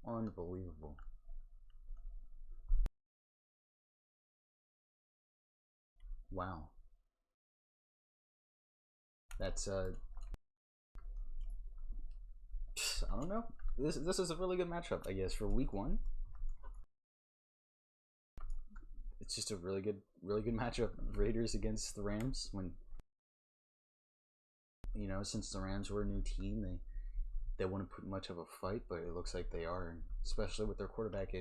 Unbelievable. Wow. That's I don't know. This is a really good matchup, I guess, for week 1. It's just a really good matchup. Raiders against the Rams. When, you know, since the Rams were a new team, they wouldn't put much of a fight, but it looks like they are, and especially with their quarterback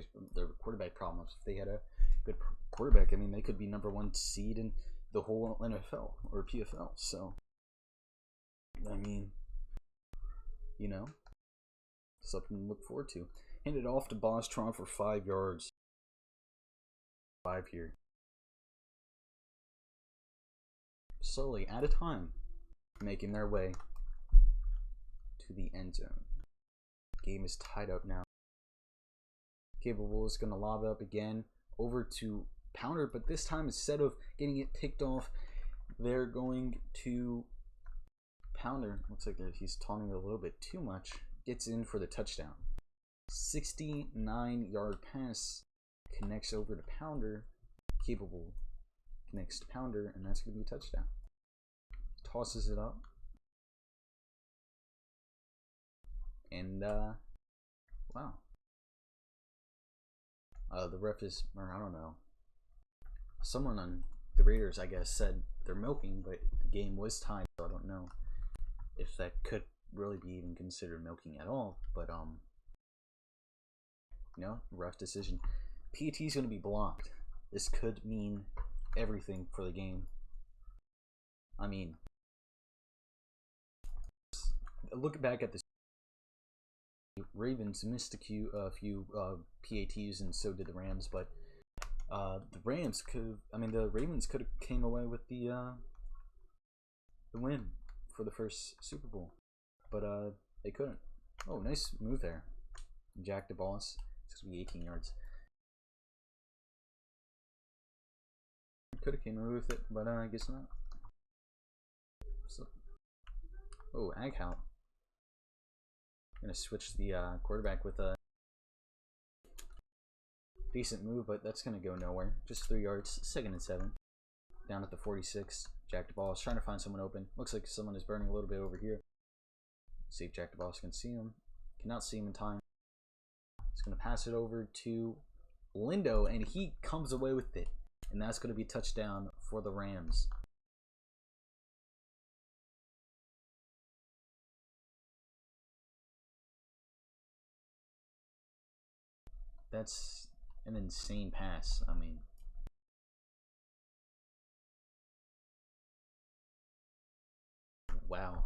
problems. If they had a good quarterback, I mean, they could be #1 seed in the whole NFL or PFL. So, I mean, you know, something to look forward to. Handed off to 𝕚𝔸𝕄𝔸𝕟𝕘𝖼 for 5 yards. 5 here. Slowly, at a time, making their way to the end zone. Game is tied up now. Capable is going to lob it up again over to Pounder, but this time, instead of getting it picked off, they're going to Pounder. Looks like he's taunting it a little bit too much. Gets in for the touchdown. 69-yard pass connects over to Pounder. Capable connects to Pounder, and that's going to be a touchdown. Tosses it up. And, wow. The ref is, or I don't know. Someone on the Raiders, I guess, said they're milking, but the game was tied, so I don't know if that could really be even considered milking at all. But, you know, ref decision. PAT is going to be blocked. This could mean everything for the game. I mean, look back at this. Ravens missed a few PATs, and so did the Rams. But the Ravens could have came away with the win for the first Super Bowl, but they couldn't. Oh, nice move there, Jack the Boss. It's gonna be 18 yards. Could have came away with it, but I guess not. So, oh, 𝕚𝔸𝕄𝔸𝕟𝕘𝕖𝕝. Gonna switch the quarterback with a decent move, but that's gonna go nowhere. Just 3 yards. 2nd and 7. Down at the 46. Jack the Boss trying to find someone open. Looks like someone is burning a little bit over here. See if Jack the Boss can see him. Cannot see him in time. He's gonna pass it over to Lindo, and he comes away with it, and that's gonna be touchdown for the Rams. That's an insane pass. I mean, wow.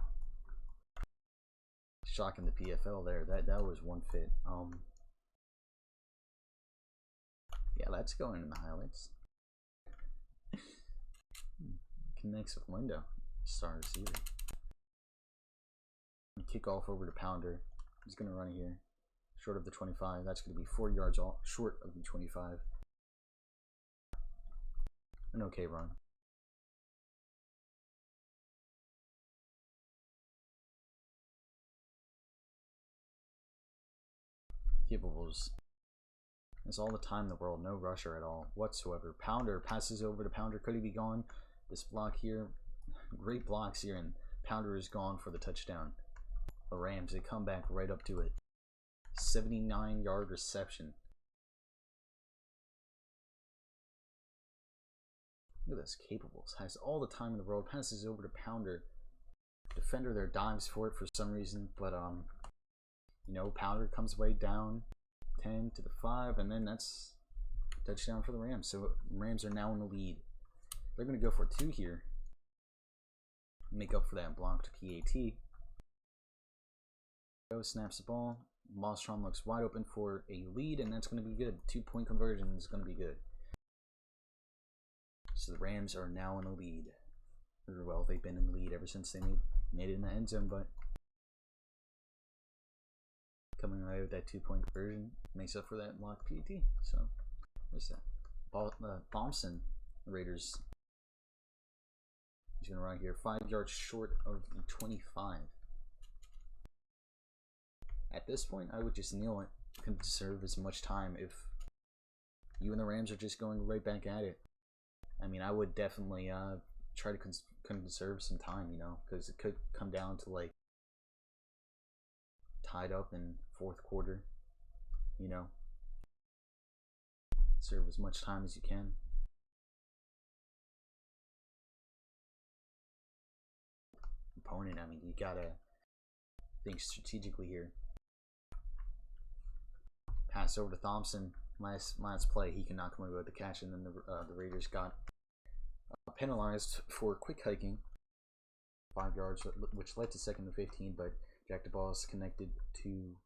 Shocking the PFL there. That was one fit. Yeah, that's going in the highlights. Connects with Lindo. Star receiver. Kick off over to Pounder. He's gonna run here. Short of the 25. That's going to be 4 yards off, short of the 25. An okay run. Capables. There's all the time in the world. No rusher at all whatsoever. Pounder passes over to Pounder. Could he be gone? This block here. Great blocks here, and Pounder is gone for the touchdown. The Rams, they come back right up to it. 79-yard reception. Look at this. Capables has all the time in the world. Passes over to Pounder. Defender there dives for it for some reason, but you know, Pounder comes way down. 10 to the 5, and then that's touchdown for the Rams. So Rams are now in the lead. They're gonna go for 2 here. Make up for that blocked PAT. Go snaps the ball. 𝕚𝔸𝕄𝔸𝕟𝕘𝕖𝕝 looks wide open for a lead, and that's going to be good. 2-point conversion is going to be good. So the Rams are now in the lead. Or, well, they've been in the lead ever since they made it in the end zone, but coming away with that 2-point conversion makes up for that blocked PAT. So there's that. Thompson, Raiders. He's going to run here 5 yards short of the 25. At this point, I would just kneel it. conserve as much time if you and the Rams are just going right back at it. I mean, I would definitely try to conserve some time, you know, because it could come down to like tied up in fourth quarter, you know. Serve as much time as you can. Opponent, I mean, you gotta think strategically here. Pass over to Thompson. Last play, he cannot come away with the catch, and then the Raiders got penalized for quick hiking, 5 yards, which led to 2nd and 15. But 𝕚𝕚𝕚𝕚 connected to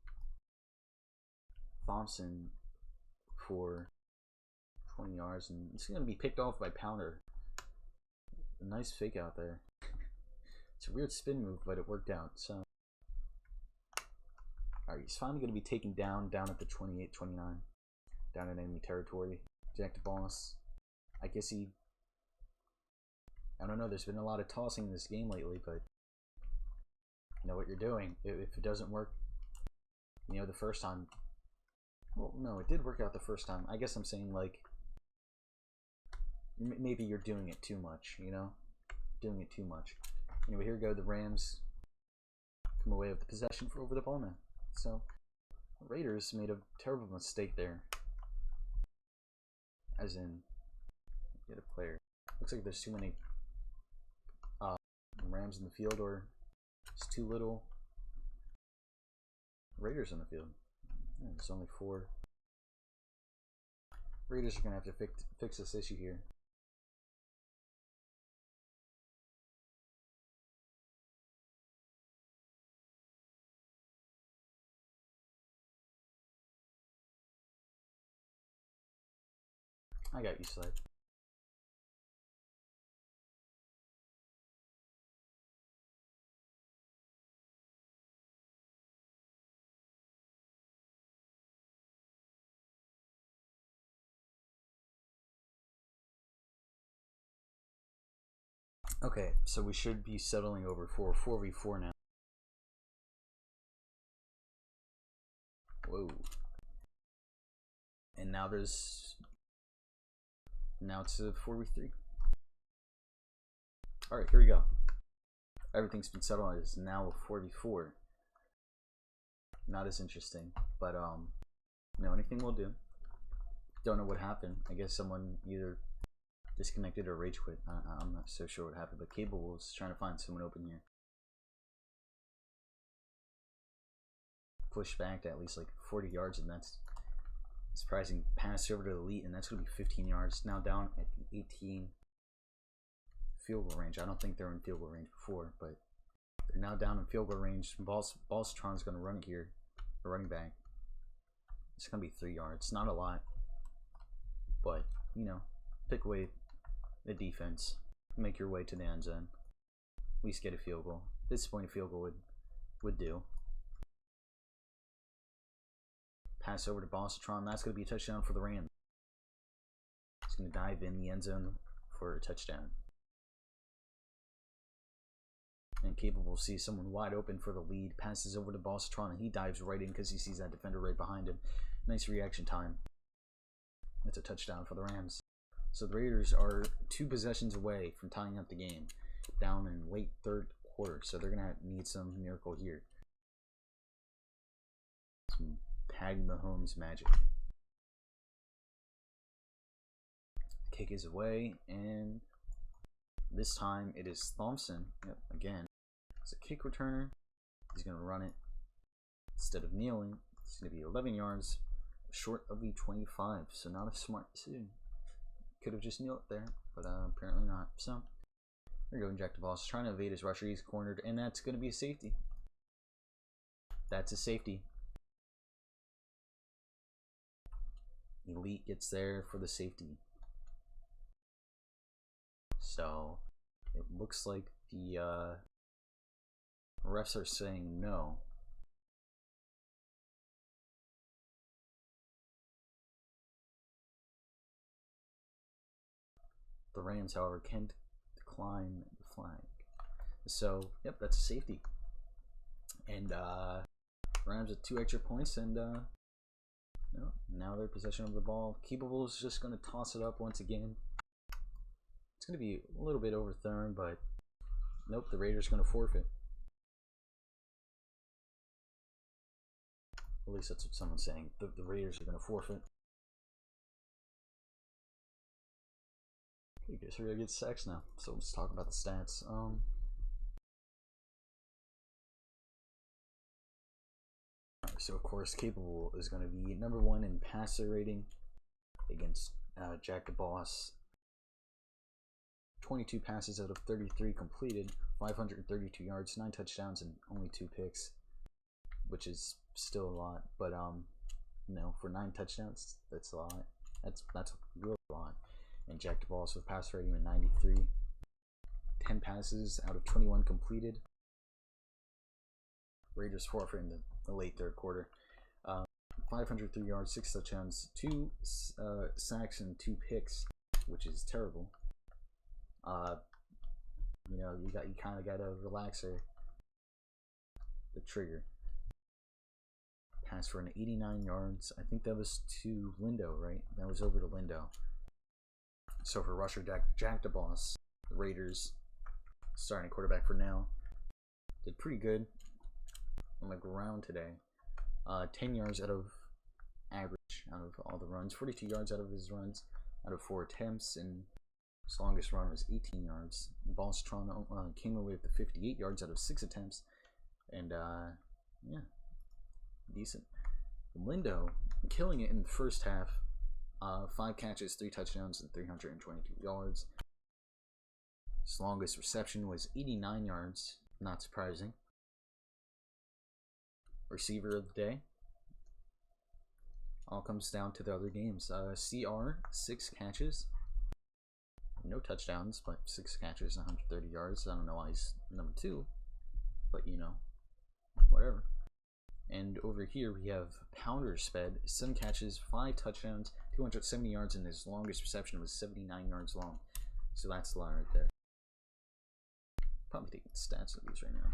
Thompson for 20 yards, and it's going to be picked off by Pounder. A nice fake out there. It's a weird spin move, but it worked out. So, alright, he's finally going to be taken down at the 28-29, down in enemy territory. 𝕚𝕚𝕚𝕚, I guess I don't know, there's been a lot of tossing in this game lately, but you know what you're doing. If it doesn't work, you know, the first time, well, no, it did work out the first time. I guess I'm saying, like, maybe you're doing it too much, you know? Doing it too much. Anyway, here we go. The Rams come away with the possession for over the ball now. So, the Raiders made a terrible mistake there. As in, get a player. Looks like there's too many Rams in the field, or it's too little Raiders in the field. Yeah, there's only 4. Raiders are going to have to fix this issue here. I got you, Sled. Okay, so we should be settling over for 4v4 now. Whoa. And now it's a 4v3. Alright, here we go. Everything's been settled. It's now a 4v4. Not as interesting, but no, anything will do. Don't know what happened. I guess someone either disconnected or rage quit. I'm not so sure what happened, but Cable was trying to find someone open here. Push back to at least like 40 yards, and that's surprising. Pass over to the elite, and that's going to be 15 yards. Now down at the 18 field goal range. I don't think they're in field goal range before, but they're now down in field goal range. 𝕚𝕚𝕚𝕚's going to run it here, the running back. It's going to be 3 yards. Not a lot, but you know, pick away the defense, make your way to the end zone, at least get a field goal. At this point, a field goal would do. Pass over to 𝕚𝕚𝕚𝕚. That's going to be a touchdown for the Rams. He's going to dive in the end zone for a touchdown. And Cable will see someone wide open for the lead. Passes over to 𝕚𝕚𝕚𝕚, and he dives right in because he sees that defender right behind him. Nice reaction time. That's a touchdown for the Rams. So the Raiders are 2 possessions away from tying up the game, down in late 3rd quarter. So they're going to need some miracle here. Some 𝕚𝕚𝕚𝕚𝕚 magic. Kick is away, and this time it is Thompson. Yep, again, it's a kick returner. He's going to run it. Instead of kneeling, it's going to be 11 yards short of the 25. So not a smart decision. Could have just kneeled there, but apparently not. So there we go. 𝕚𝕚𝕚𝕚𝕚 trying to evade his rusher. He's cornered, and that's going to be a safety. That's a safety. Elite gets there for the safety. So it looks like the refs are saying no. The Rams, however, can decline the flag. So, yep, that's a safety. And Rams with 2 extra points, and No, now their possession of the ball. Keepable is just going to toss it up once again. It's going to be a little bit overthrown, but nope, the Raiders are going to forfeit. At least that's what someone's saying. The Raiders are going to forfeit. I guess we're going to get sacks now. So let's talk about the stats. So of course, Capable is going to be #1 in passer rating against Jack the Boss. 22 passes out of 33 completed, 532 yards, 9 touchdowns, and only 2 picks, which is still a lot. But no, for 9 touchdowns, that's a lot. That's a real lot. And Jack the Boss with passer rating of 93, 10 passes out of 21 completed. Raiders forfeit in the late third quarter. 503 yards, 6 touchdowns, 2 sacks, and 2 picks, which is terrible. You know, you kind of gotta relax the trigger. Pass for an 89 yards. I think that was to Lindo, right? That was over to Lindo. So for rusher Jack the Boss, the Raiders starting quarterback for now did pretty good on the ground today. 10 yards out of average out of all the runs, 42 yards out of his runs out of 4 attempts, and his longest run was 18 yards. Ballstron came away with the 58 yards out of 6 attempts, and yeah, decent. Lindo killing it in the first half. 5 catches, 3 touchdowns, and 322 yards. His longest reception was 89 yards, not surprising. Receiver of the day. All comes down to the other games. CR, 6 catches. No touchdowns, but 6 catches, 130 yards. I don't know why he's #2, but you know, whatever. And over here we have Pounder Sped, 7 catches, 5 touchdowns, 270 yards, and his longest reception was 79 yards long. So that's a lot right there. Probably taking stats of these right now.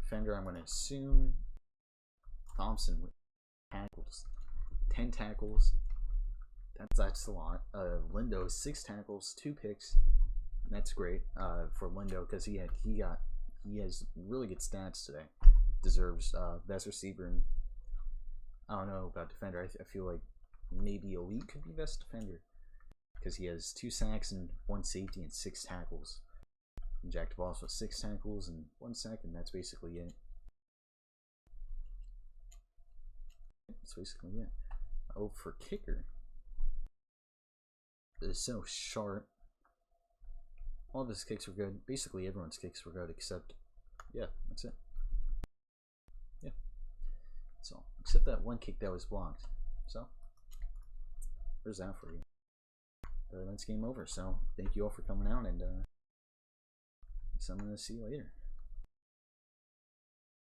Defender, I'm going to assume Thompson with tackles. 10 tackles. That's a lot. Lindo, 6 tackles, 2 picks. That's great for Lindo because he has really good stats today. Deserves best receiver. And I don't know about defender. I feel like maybe Elite could be best defender because he has 2 sacks and 1 safety and 6 tackles. And Jack the Boss with 6 tackles and 1 sack, and that's basically it. That's basically it. Oh, for kicker, it's so sharp. All of his kicks were good. Basically, everyone's kicks were good, except, yeah, that's it. Yeah. So, except that 1 kick that was blocked. So, there's that for you. That's game over. So, thank you all for coming out, and so I'm going to see you later.